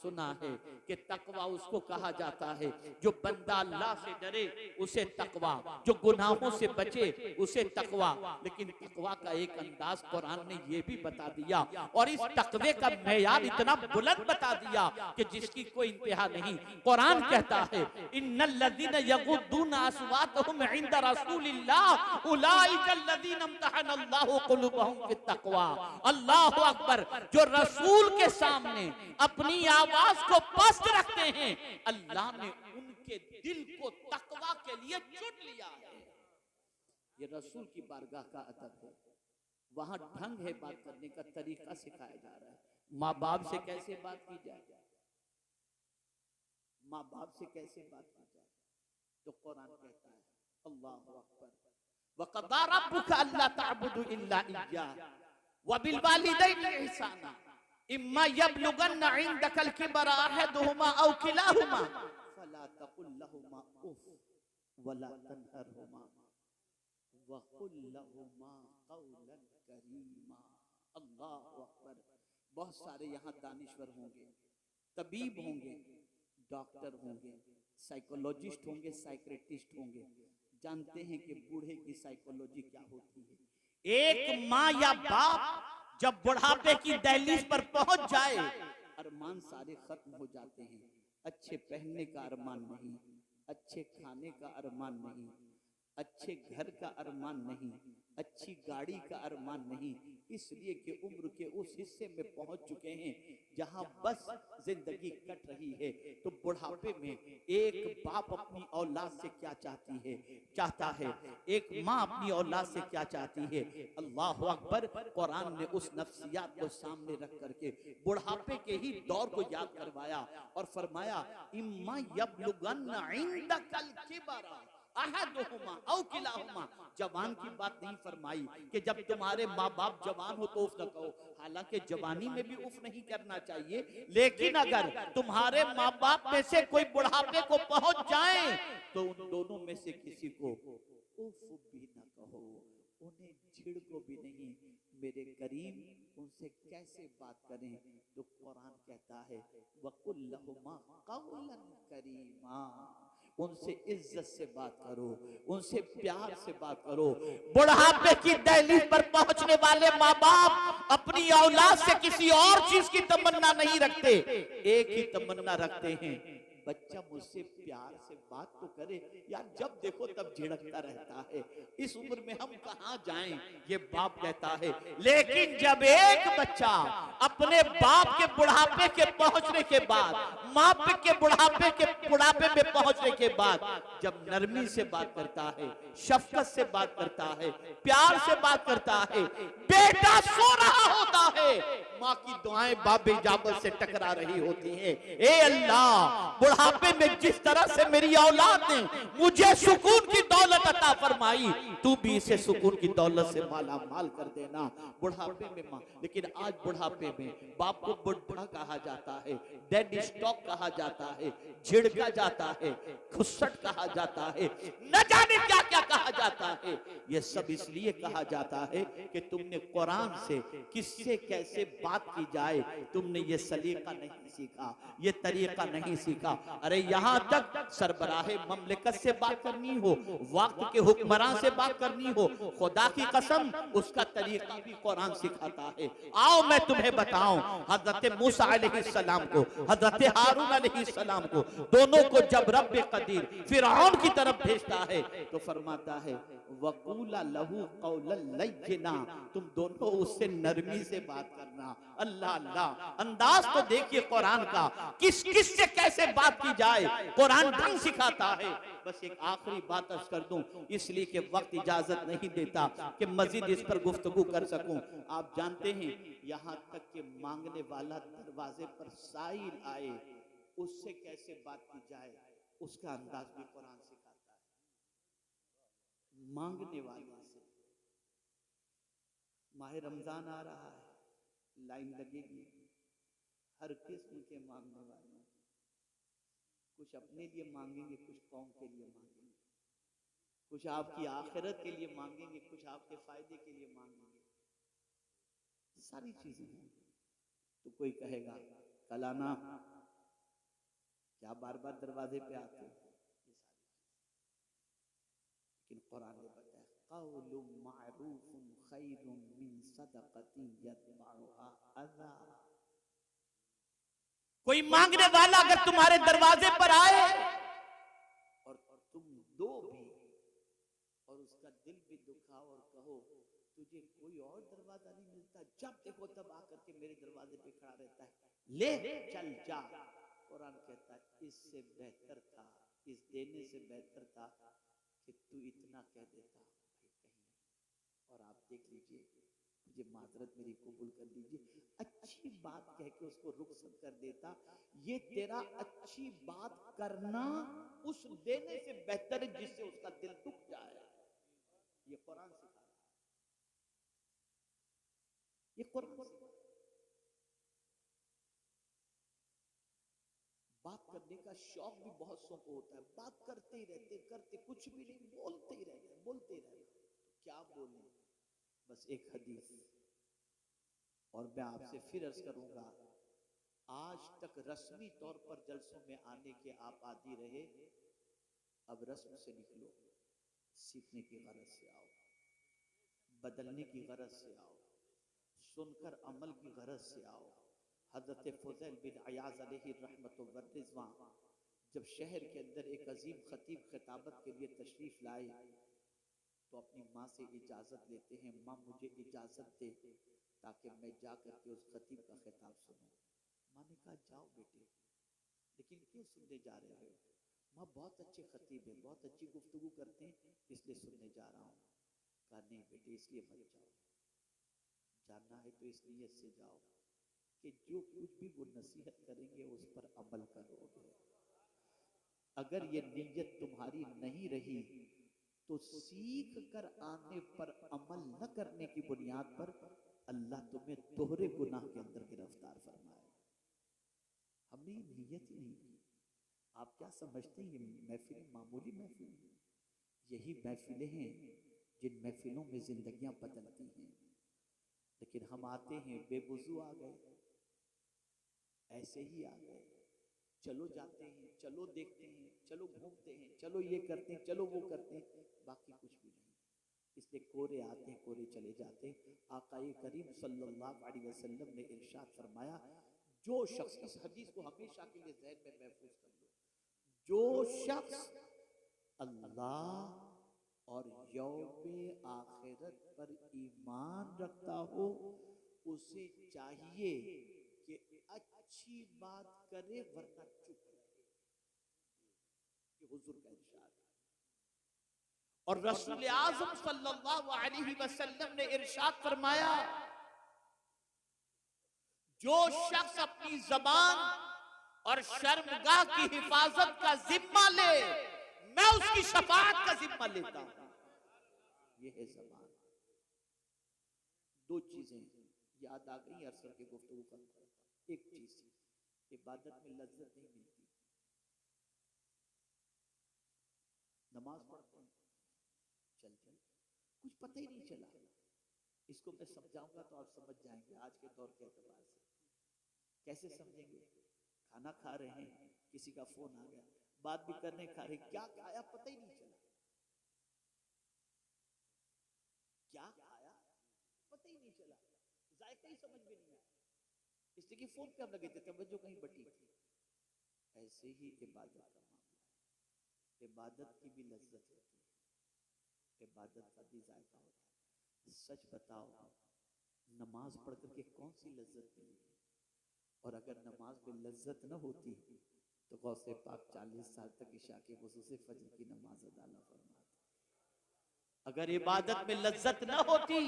सुना है कि तकवा उसको कहा जाता है जो बंदा अल्लाह से डरे उसे तकवा, जो गुनाहों से बचे उसे तकवा। लेकिन तकवा का एक अंदाज कुरान ने ये भी बता दिया और इस तकवे का मेयार इतना बुलंद बता दिया कि जिसकी कोई इंतहा नहीं। कुरान कहता है इन्नल्लज़ीना यगुद्दूना अस्वातहुम इंदा रसूलिल्लाह उलाइका अल्लज़ीना इम्तहनल्लाहु क़ुलूबहुम फित्तक़वा। अल्लाहु अकबर। जो रसूल के सामने अपनी आवाज को पस्त रखते हैं, अल्लाह ने उनके दिल को तकवा के लिए चुन लिया है। ये रसूल की बारगाह का अदब है। वहां ढंग है, बात करने का तरीका सिखाया जा रहा है। माँ बाप से कैसे बात की जाए, माँ बाप से कैसे बात की जाए, तो कुरान कहता है अल्लाहु अकबर वक़ज़ा रब्बुका अल्ला तअबुदू इल्ला इय्याहु व बिल वालिदैनि इहसाना इम्मा यबलुगन्ना इंदकल किबरा अहदुहुमा औ किलाहुमा फला तकुल लहुमा उफ वला तनहरहुमा वकुल लहुमा कौलन करीमा। अल्लाहु अकबर। बहुत सारे यहाँ दानिश्वर होंगे, तबीब होंगे, डॉक्टर होंगे, साइकोलॉजिस्ट होंगे, साइकियाट्रिस्ट होंगे, जानते हैं कि बूढ़े की साइकोलॉजी क्या होती है। एक माँ या बाप जब बुढ़ापे की दहलीज पर पहुंच जाए, अरमान सारे खत्म हो जाते हैं। अच्छे पहनने का अरमान नहीं, अच्छे खाने का अरमान नहीं, अच्छे घर का अरमान नहीं, अच्छी गाड़ी का अरमान नहीं, इसलिए कि उम्र के उस हिस्से में पहुंच चुके हैं जहां बस जिंदगी कट रही है। तो बुढ़ापे में एक बाप अपनी औलाद से क्या चाहता है, एक माँ अपनी औलाद से क्या चाहती है। अल्लाहु अकबर। कुरान ने उस नफ्सियात को सामने रख करके बुढ़ापे के ही दौर को याद करवाया और फरमाया इम्मा यबलुगन्ना इंदकल किबरा अहदुहुमा औ किलाहुमा। जवान की बात नहीं फरमाई कि जब तुम्हारे माँ बाप जवान हो तो उफ न कहो, हालांकि जवानी में भी उफ नहीं करना चाहिए, लेकिन अगर तुम्हारे माँ बाप में से कोई बुढ़ापे को पहुंच जाए तो उन दोनों में से किसी को उफ भी न कहो, उन्हें छिड़को भी नहीं। मेरे करीम उनसे कैसे बात करें, तो कुरान कहता है वकुल लहुमा कौलन करीमा। उनसे इज्जत से बात करो, उनसे प्यार से बात करो। बुढ़ापे की दहलीज पर पहुंचने वाले माँ बाप अपनी औलाद से किसी और चीज की तमन्ना नहीं रखते, एक ही तमन्ना रखते हैं बच्चा मुझसे प्यार से बात तो करे। यार जब देखो तब झिड़कता रहता है, इस उम्र में हम कहां जाएं, ये बाप कहता है। लेकिन जब एक बच्चा अपने बाप के बुढ़ापे के पहुंचने के बाद, माँ के बुढ़ापे में पहुंचने के बाद जब नरमी से बात करता है, शफकत से बात करता है, प्यार से बात करता है, बेटा सो रहा होता है, माँ की दुआएं बाब इजाबत से टकरा रही होती हैं। ए अल्लाह, बुढ़ापे में जिस तरह से मेरी औलाद ने मुझे सुकून की दौलत अता फरमाई, तू भी इसे सुकून की दौलत से माला माल कर देना। बुढ़ापे में माँ, लेकिन आज बुढ़ापे में बाप को बुढ़ा कहा जाता है, डेड स्टॉक कहा जाता है, झिड़का जाता है, खुसट कहा जाता है, न जाने क्या क्या कहा जाता है। ये सब इसलिए कहा जाता है कि तुमने कुरान से किससे कैसे बात की जाए तुमने ये सलीका नहीं सीखा, ये तरीका नहीं सीखा। अरे यहाँ तक सरबराहे ममलिकत से बात करनी हो, वक्त के हुक्मरान से बात करनी हो, खुदा की कसम उसका तरीका भी कुरान सिखाता है। आओ मैं तुम्हें बताऊं, हजरत मूसा अलैहिस्सलाम को, हजरत हारून अलैहिस्सलाम को, दोनों को जब रब्बे कदीर फिरौन की तरफ भेजता है तो फरमाता है वकूला लहू कौलन लय्यिना, तुम दोनों उससे नरमी से बात करना। अल्लाह अल्लाह, अंदाज तो देखिए कुरान का, किस किस से कैसे बात की जाए, कुरान ढंग सिखाता है। बस एक आखिरी बात अर्ज कर दूं, इसलिए कि वक्त इजाजत नहीं देता कि मजीद इस पर गुफ्तगू कर सकूं। आप जानते हैं यहाँ तक कि मांगने वाला दरवाजे पर साइल आए, उससे कैसे बात की जाए उसका अंदाज भी कुरान सिखाता है। मांगने वाले से, माह रमजान आ रहा है, लाइन लगेगी हर किस्म के मांगने वाले, कुछ अपने लिए मांगेंगे, कुछ कौम के लिए मांगेंगे, कुछ आपकी आखिरत के लिए मांगेंगे, कुछ आपके फायदे के लिए मांगेंगे, सारी चीजें हैं। तो कोई कहेगा कलाना क्या बार बार दरवाजे पे आते हो? लेकिन कुरान ने बताया क़ौलुम मारूफुन खैरुम मिन सदक़तिन यतबउहा अज़ा। कोई मांगने वाला अगर तुम्हारे दरवाजे पर आए और तुम दो भी और उसका दिल भी दुखाओ और कहो तुझे कोई और दरवाजा नहीं मिलता, जब देखो तब आकर के मेरे दरवाजे पे खड़ा रहता है, ले चल जा। कुरान कहता है इससे बेहतर था, इस देने से बेहतर था कि तू इतना कह देता भाई कहीं। और आप देख लीजिए, मुझे माजरत मेरी कबूल कर लीजिए, अच्छी बात कह के उसको रुखसत कर देता। ये तेरा अच्छी बात करना उस देने से बेहतर है जिससे उसका दिल दुख जाए। ये कुरान सिखा रहा है, ये कुरान। बात करने का शौक भी बहुत शौक होता है, बात करते ही रहते, करते कुछ भी नहीं, बोलते ही रहते, बोलते ही रहते। क्या बोले? बस एक हदीस, और मैं आपसे फिर अर्ज करूंगा, आज तक रस्मी तौर पर जलसों में आने के आप आदी रहे, अब रस्म से निकलो, सीखने की गरज से आओ, बदलने की गरज से आओ, सुनकर अमल की गरज से आओ। हजरत फुज़ैल बिन अयाज़ अलैहि रहमतुल्लाह व रिज़वान जब शहर के अंदर एक अजीम खतीब खिताबत के लिए तशरीफ लाए तो अपनी माँ से इजाजत लेते हैं, माँ मुझे इजाजत दे ताकि मैं जा करके उस खतीब का खिताब सुनूं। माँ ने कहा जाओ बेटे, लेकिन क्यों सुनने जा रहे हो? माँ बहुत अच्छे खतीब है, बहुत अच्छी गुफ्तगू करते हैं, इसलिए सुनने जा रहा हूँ। कहा नहीं बेटे इसलिए मत जाओ, जानना है तो इस नीयत से जाओ कि जो कुछ भी वो नसीहत करेंगे उस पर अमल करोगे। अगर ये नीयत तुम्हारी नहीं रही तो सीख कर आने पर अमल न करने की बुनियाद पर अल्लाह तुम्हें दोहरे गुनाह के अंदर गिरफ्तार फरमाए। हमने ये नीयत ही नहीं की। आप क्या समझते हैं ये महफिलें मामूली महफिलें हैं? यही महफिलें हैं जिन महफिलों में जिंदगियां बदलती हैं। लेकिन हम आते हैं बेवुजू आ गए, ऐसे ही आ गए, चलो जाते हैं, चलो देखते हैं, चलो घूमते हैं, चलो ये करते हैं, चलो वो करते हैं, बाकी कुछ भी नहीं। इसलिए कोरे आते हैं, कोरे चले जाते हैं। आकाए करीम सल्लल्लाहु अलैहि वसल्लम ने इरशाद फरमाया, जो शख्स, इस हदीस को हमेशा के लिए ज़हन में महफूज कर लो, जो शख्स अल्लाह और यौमे आखिरत पर ईमान रखता हो उसे चाहिए कि अच्छी बात करे वरना चुप रहे। ये हुजूर का इरशाद है। और रसूल आज़म सल्लल्लाहु अलैहि वसल्लम ने इरशाद फरमाया, जो शख्स अपनी जबान और शर्मगाह की हिफाजत का जिम्मा ले, मैं उसकी शफाअत का जिम्मा लेता हूं। ये है जबान। दो चीजें याद आ गई अरसर के गुफ्तगू का। एक चीज, इबादत में लज्जत नहीं मिलती। नमाज पढ़ते हैं, चलते कुछ पता ही नहीं चला। इसको मैं समझाऊंगा तो आप समझ जाएंगे आज के दौर के एतबार से। कैसे समझेंगे? खाना खा रहे हैं, किसी का फोन आ गया, बात भी करने खा रहे, क्या खाया पता ही नहीं चला, क्या खाया पता ही नहीं चला, जायका ही समझ में नहीं आया, इसलिए कि फोन पे हम लगे थे, तवज्जो कहीं बटी थी। ऐसे ही इबादत का मामला है। इबादत की भी लज्जत होती है, इबादत का भी जायका होता है। सच बताओ, नमाज पढ़ करके कौन सी लज्जत मिली? और अगर नमाज में लज्जत न होती तो गौसे पाक 40 साल तक इशा के खुसूसी फजर की नमाज अदा न फरमाते। अगर इबादत में लज्जत न होती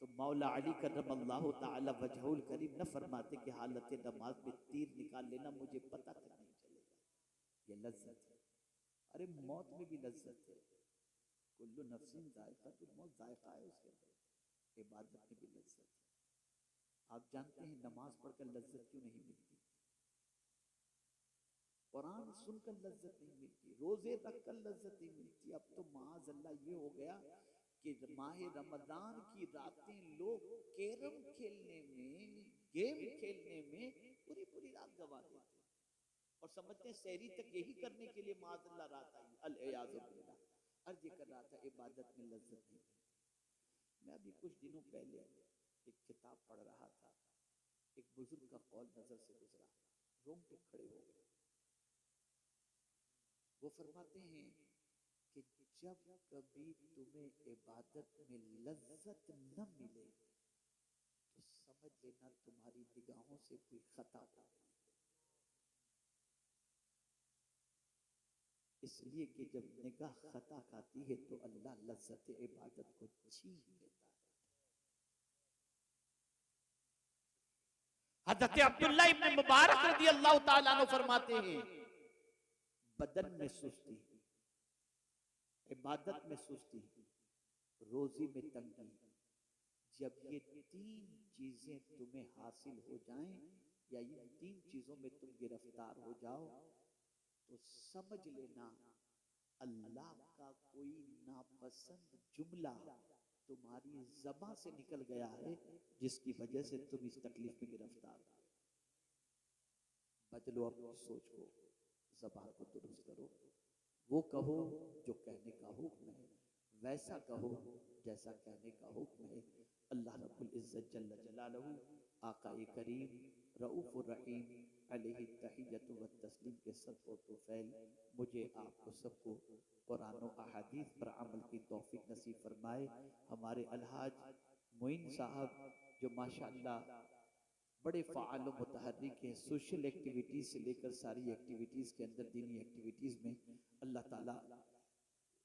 तो मौला अली करमल्लाहु ताला वजहुल करीम न फरमाते कि हालत नमाज में तीर निकाल लेना, मुझे पता तक नहीं चलेगा। ये लज्जत है। अरे मौत में भी लज्जत है। कुल्लु नफ्सिन जायकातुल मौत, जायका है उसके अंदर। इबादत में भी लज्जत है। आप जानते हैं नमाज पढ़कर लज्जत क्यों नहीं मिलती? कुरान सुनकर लज्जत नहीं मिलती, रोजे रखकर लज्जत नहीं मिलती। अब तो माअज़ल्लाह ये हो गया कि माह रमजान की रातें लोग कैरम खेलने में, गेम खेलने में पूरी पूरी रात गवा देते। और समझते हैं सहरी तक यही करने के लिए माज़अल्लाह रात आई। अल-इयाज़ु बिल्लाह। अर्ज कर रहा था इबादत में लज्जत नहीं। मैं अभी कुछ दिनों पहले एक किताब पढ़ रहा था, एक बुजुर्ग का कौल नजर से गुजरा, रोंगटे खड़े हो गए। वो फरमाते हैं कि जब कभी तुम्हें इबादत में लज्जत न मिले तो समझ लेना तुम्हारी निगाहों से कोई खता हो गई। इसलिए कि जब निगाह खता खाती है तो अल्लाह लज्जत इबादत को छीन लेता है। हज़रत अब्दुल्लाह इब्न मुबारक रज़ियल्लाहु ताला अन्हु फरमाते हैं, बदन में सुस्ती, इबादत में सुस्ती, रोजी में तंगी, जब ये तीन चीजें तुम्हें हासिल हो जाएं या इन तीन चीजों में तुम गिरफ्तार हो जाओ तो समझ लेना अल्लाह का कोई नापसंद जुमला तुम्हारी ज़बान से निकल गया है, जिसकी वजह से तुम इस तकलीफ में गिरफ्तार हो। बदलो अपनी सोच को, ज़बान को दुरुस्त करो, वो कहो जो कहने का हुक्म है, वैसा कहो जैसा कहने का हुक्म है। अल्लाह रब्बुल इज्जत जल्ल जलालहू, आकाए करीम रऊफुर रहीम अलैहि तहियतु व तस्लीम के सदक़ों तो फैल मुझे आपको सबको कुरान और अहादीस पर अमल की तौफीक नसीब फरमाए। हमारे अलहाज मोइन साहब जो माशाअल्लाह बड़े फ़ाअल व मुतहर्रिक हैं, सोशल एक्टिविटीज़ से लेकर सारी एक्टिविटीज़ के अंदर दीनी एक्टिविटीज़ में, अल्लाह ताला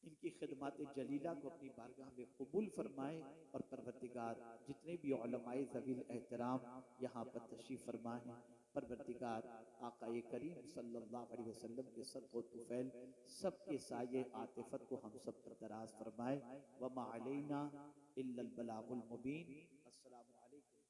इनकी खिदमत जलीला को अपनी बारगाह में कबूल फरमाए। और परवरदिगार जितने भी उलमाए ज़वील एहतराम यहाँ पर तशरीफ़ फरमा हैं, परवरदिगार आकाए करीम सल्लल्लाहु अलैहि वसल्लम के सदक़ो तुफ़ैल सबके साये आतिफ़त को हम सब पर दराज फरमाए। वमा अलैना इल्लल बलागुल मुबीन। अस्सलामु अलैकुम।